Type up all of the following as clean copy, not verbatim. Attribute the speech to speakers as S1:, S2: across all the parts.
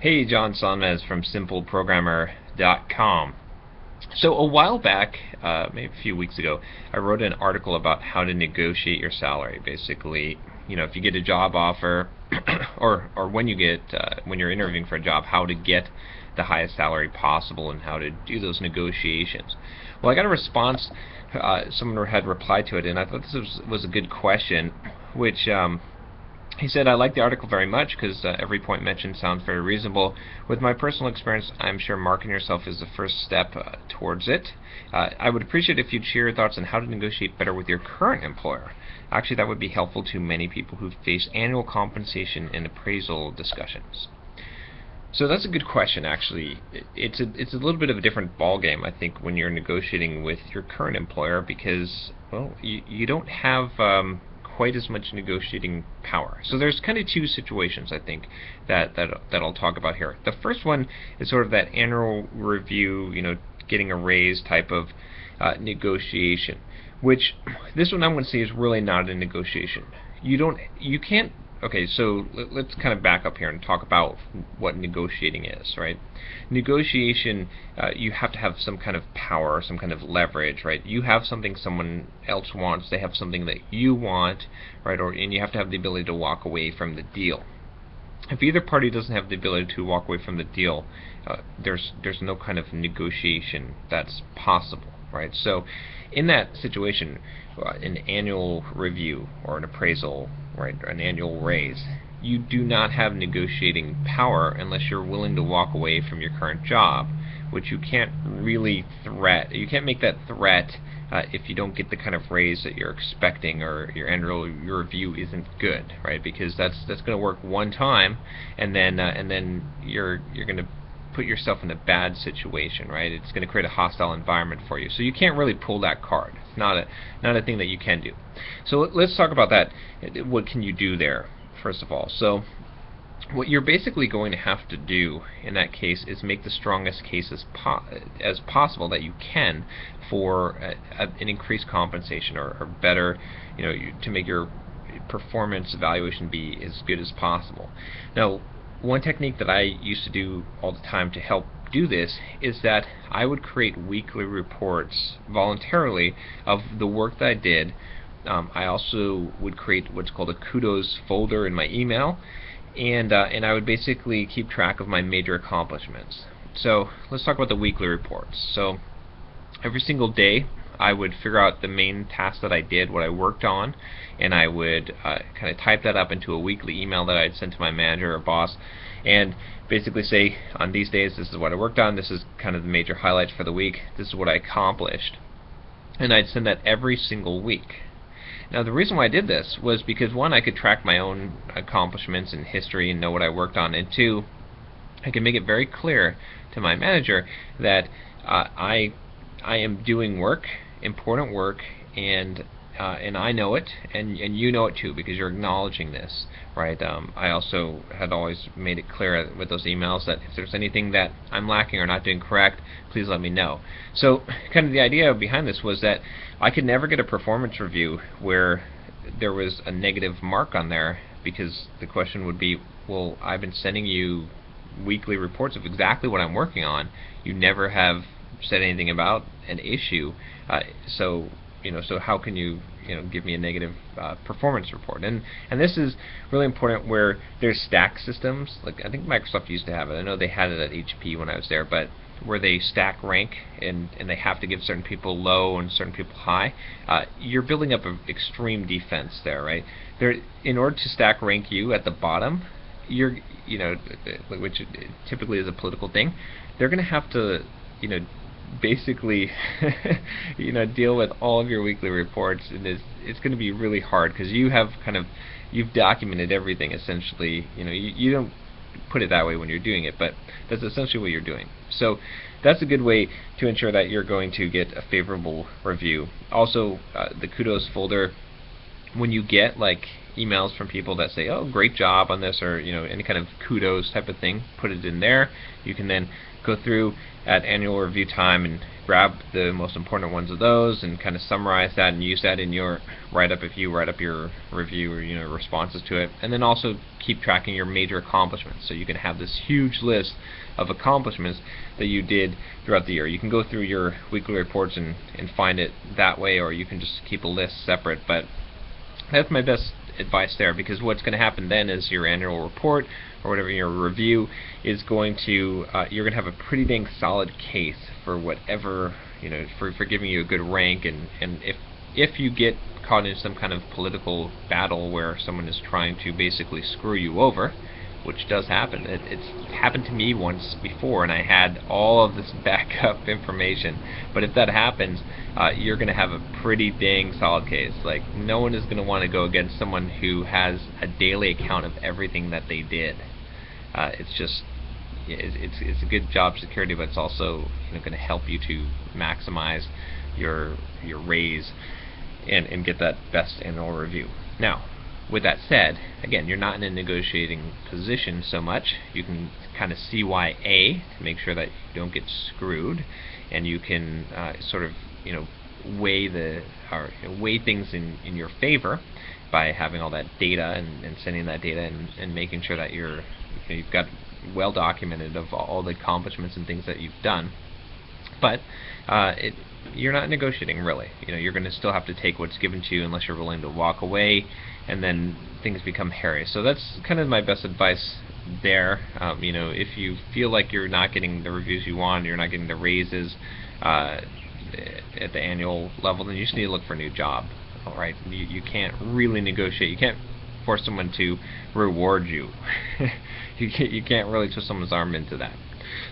S1: Hey, John Sonmez from SimpleProgrammer.com. So a while back, maybe a few weeks ago, I wrote an article about how to negotiate your salary. Basically, if you get a job offer, or when you're interviewing for a job, how to get the highest salary possible and how to do those negotiations. Well, I got a response. Someone had replied to it, and I thought this was a good question, which he said, I like the article very much because every point mentioned sounds very reasonable. With my personal experience, I'm sure marketing yourself is the first step towards it. I would appreciate if you'd share your thoughts on how to negotiate better with your current employer. Actually, that would be helpful to many people who face annual compensation and appraisal discussions. So that's a good question, actually. It's a little bit of a different ballgame, I think, when you're negotiating with your current employer because, well, you don't have quite as much negotiating power. So there's kind of two situations, I think, that I'll talk about here. The first one is sort of that annual review, getting a raise type of negotiation, which this one I'm going to say is really not a negotiation. You can't. Okay, so let's kind of back up here and talk about what negotiating is, right? Negotiation, you have to have some kind of power, some kind of leverage, right? You have something someone else wants, they have something that you want, right? And you have to have the ability to walk away from the deal. If either party doesn't have the ability to walk away from the deal, there's no kind of negotiation that's possible, right? So in that situation, an annual review or an appraisal, right, an annual raise, you do not have negotiating power unless you're willing to walk away from your current job, which you can't really you can't make that threat if you don't get the kind of raise that you're expecting, or your annual review isn't good, right? Because that's going to work one time, and then you're going to put yourself in a bad situation, right? It's going to create a hostile environment for you. So you can't really pull that card. It's not a thing that you can do. So let's talk about that. What can you do there, first of all? So what you're basically going to have to do in that case is make the strongest case as possible that you can for an increased compensation, or better, to make your performance evaluation be as good as possible. Now, one technique that I used to do all the time to help do this is that I would create weekly reports voluntarily of the work that I did. I also would create what's called a kudos folder in my email, and I would basically keep track of my major accomplishments. So let's talk about the weekly reports. So every single day I would figure out the main tasks that I did, what I worked on, and I would kind of type that up into a weekly email that I'd send to my manager or boss, and basically say, on these days, this is what I worked on, this is kind of the major highlights for the week, this is what I accomplished. And I'd send that every single week. Now, the reason why I did this was because, one, I could track my own accomplishments and history and know what I worked on, and two, I could make it very clear to my manager that I am doing work, important work, and I know it, and you know it too, because you're acknowledging this, right? I also had always made it clear with those emails that if there's anything that I'm lacking or not doing correct, please let me know. So kind of the idea behind this was that I could never get a performance review where there was a negative mark on there, because the question would be, well, I've been sending you weekly reports of exactly what I'm working on. You never have said anything about an issue, so how can you give me a negative performance report? And this is really important where there's stack systems. Like, I think Microsoft used to have it. I know they had it at HP when I was there, but where they stack rank and they have to give certain people low and certain people high, you're building up an extreme defense there, right? In order to stack rank you at the bottom, which typically is a political thing, they're going to have to basically deal with all of your weekly reports, and it's going to be really hard because you've documented everything essentially. You don't put it that way when you're doing it, but that's essentially what you're doing. So that's a good way to ensure that you're going to get a favorable review. Also, the kudos folder, when you get, like, emails from people that say, "Oh, great job on this," or any kind of kudos type of thing. Put it in there. You can then go through at annual review time and grab the most important ones of those and kind of summarize that and use that in your write-up if you write up your review or responses to it. And then also keep tracking your major accomplishments, so you can have this huge list of accomplishments that you did throughout the year. You can go through your weekly reports and find it that way, or you can just keep a list separate. But that's my best advice there, because what's going to happen then is your annual report or whatever, your review is going to you're going to have a pretty dang solid case for whatever, for giving you a good rank. And if you get caught in some kind of political battle where someone is trying to basically screw you over, which does happen. It's happened to me once before, and I had all of this backup information. But if that happens, you're going to have a pretty dang solid case. Like, no one is going to want to go against someone who has a daily account of everything that they did. It's just, it's a good job security, but it's also going to help you to maximize your raise and get that best annual review. Now, with that said, again, you're not in a negotiating position so much. You can kind of CYA to make sure that you don't get screwed, and you can sort of weigh things in your favor by having all that data and sending that data and making sure that you've got well documented of all the accomplishments and things that you've done. But you're not negotiating, really. You're going to still have to take what's given to you unless you're willing to walk away, and then things become hairy. So that's kind of my best advice there. If you feel like you're not getting the reviews you want, you're not getting the raises at the annual level, then you just need to look for a new job. All right, you can't really negotiate. You can't force someone to reward you. You can't really twist someone's arm into that.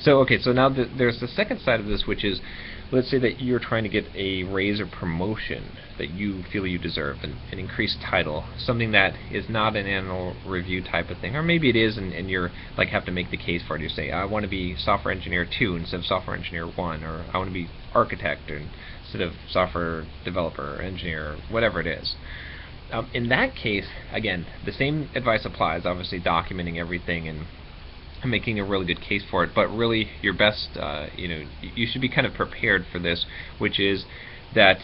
S1: So okay, so now there's the second side of this, which is, let's say that you're trying to get a raise or promotion that you feel you deserve, an increased title, something that is not an annual review type of thing, or maybe it is, and you're like have to make the case for it. You say, I want to be software engineer 2 instead of software engineer 1, or I want to be architect instead of software developer or engineer, whatever it is. In that case, again, the same advice applies. Obviously, documenting everything and making a really good case for it, but really your best, you should be kind of prepared for this, which is that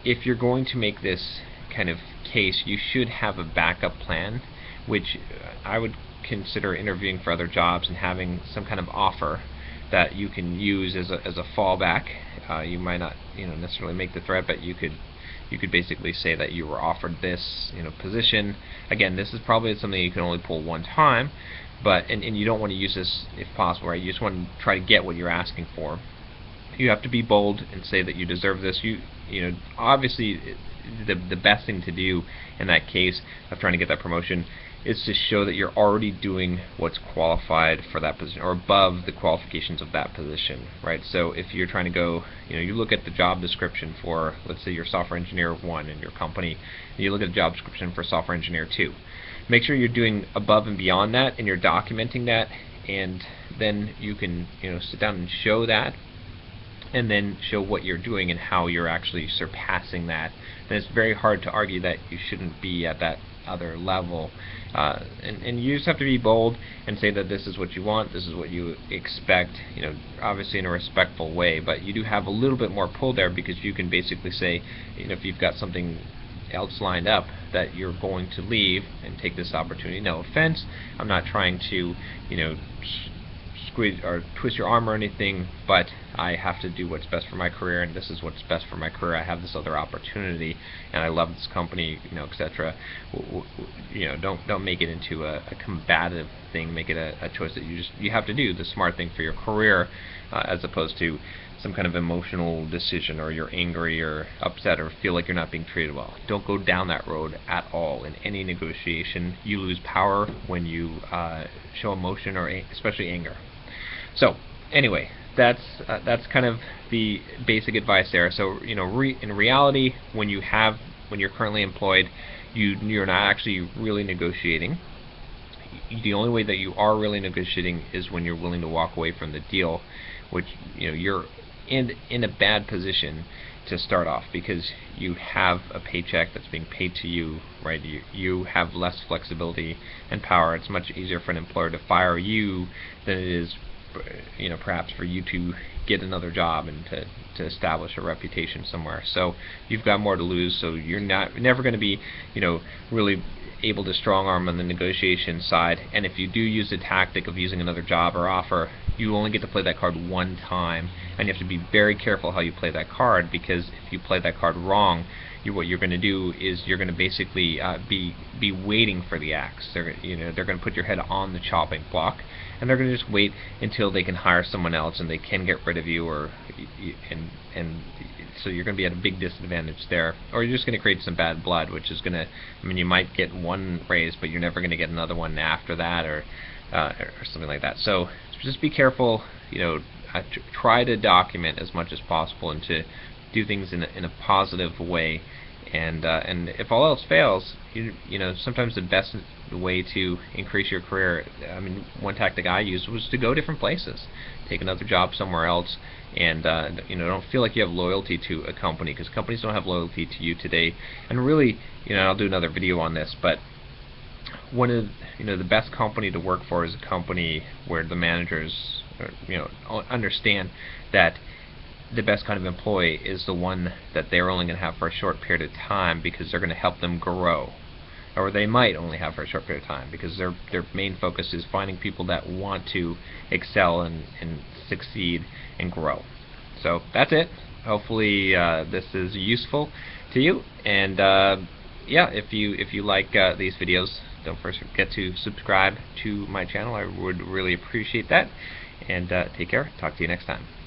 S1: if you're going to make this kind of case, you should have a backup plan, which I would consider interviewing for other jobs and having some kind of offer that you can use as a fallback. You might not necessarily make the threat, but you could basically say that you were offered this position. Again, this is probably something you can only pull one time, but and you don't want to use this if possible, right? You just want to try to get what you're asking for. You have to be bold and say that you deserve this. Obviously the best thing to do in that case of trying to get that promotion is to show that you're already doing what's qualified for that position or above the qualifications of that position, right? So if you're trying to go, you look at the job description for, let's say, you're software engineer 1 in your company, and you look at the job description for software engineer 2. Make sure you're doing above and beyond that, and you're documenting that, and then you can sit down and show that, and then show what you're doing and how you're actually surpassing that. And it's very hard to argue that you shouldn't be at that other level. And you just have to be bold and say that this is what you want, this is what you expect, obviously in a respectful way, but you do have a little bit more pull there, because you can basically say, if you've got something else lined up, that you're going to leave and take this opportunity. No offense, I'm not trying to squeeze or twist your arm or anything, but I have to do what's best for my career, and this is what's best for my career. I have this other opportunity, and I love this company, etc. Don't make it into a combative thing. Make it a choice that you have to do the smart thing for your career, as opposed to some kind of emotional decision, or you're angry or upset or feel like you're not being treated well. Don't go down that road at all in any negotiation. You lose power when you show emotion, or especially anger. So anyway, that's kind of the basic advice there. So in reality, when you're currently employed, you're not actually really negotiating. The only way that you are really negotiating is when you're willing to walk away from the deal, which you're in a bad position to start off, because you have a paycheck that's being paid to you, right? You have less flexibility and power. It's much easier for an employer to fire you than it is, perhaps for you to get another job and to establish a reputation somewhere. So you've got more to lose. So you're never going to be, really able to strong arm on the negotiation side. And if you do use the tactic of using another job or offer, you only get to play that card one time, and you have to be very careful how you play that card, because if you play that card wrong, what you're going to do is you're going to basically be waiting for the axe. They're going to put your head on the chopping block, and they're going to just wait until they can hire someone else and they can get rid of you, and so you're going to be at a big disadvantage there. Or you're just going to create some bad blood, which is going to, you might get one raise, but you're never going to get another one after that, or something like that. So just be careful. Try to document as much as possible and to do things in a positive way. And if all else fails, sometimes the best way to increase your career, one tactic I used was to go different places, take another job somewhere else, and don't feel like you have loyalty to a company, because companies don't have loyalty to you today. And really, I'll do another video on this, but one of the best company to work for is a company where the managers understand that the best kind of employee is the one that they're only going to have for a short period of time, because they're going to help them grow. Or they might only have for a short period of time, because their main focus is finding people that want to excel and succeed and grow. So that's it. Hopefully this is useful to you. And yeah, if you like these videos, don't forget to subscribe to my channel. I would really appreciate that. And take care. Talk to you next time.